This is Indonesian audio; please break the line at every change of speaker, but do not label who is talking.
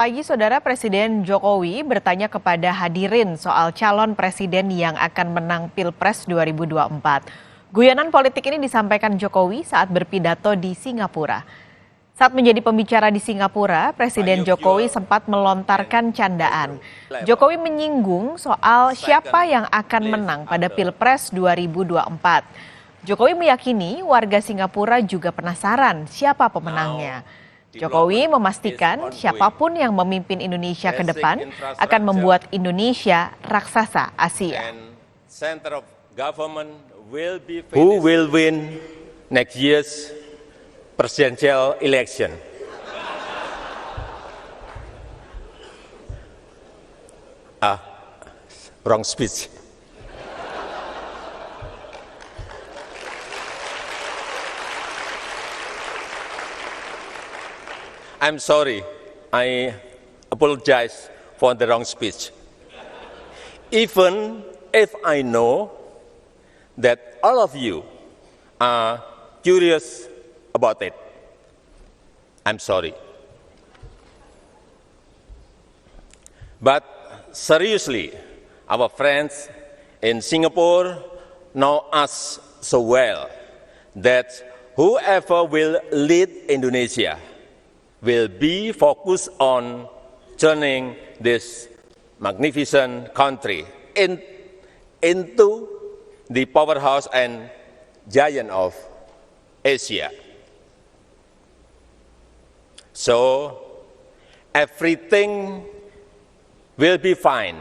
Pagi, Saudara, Presiden Jokowi bertanya kepada hadirin soal calon presiden yang akan menang Pilpres 2024. Guyonan politik ini disampaikan Jokowi saat berpidato di Singapura. Saat menjadi pembicara di Singapura, Presiden Jokowi sempat melontarkan candaan. Jokowi menyinggung soal siapa yang akan menang pada Pilpres 2024. Jokowi meyakini warga Singapura juga penasaran siapa pemenangnya. Jokowi memastikan siapapun yang memimpin Indonesia ke depan akan membuat Indonesia raksasa Asia.
Who will win next year's presidential election? Wrong speech. I'm sorry, I apologize for the wrong speech. Even if I know that all of you are curious about it, I'm sorry. But seriously, our friends in Singapore know us so well that whoever will lead Indonesia will be focused on turning this magnificent country into the powerhouse and giant of Asia. So everything will be fine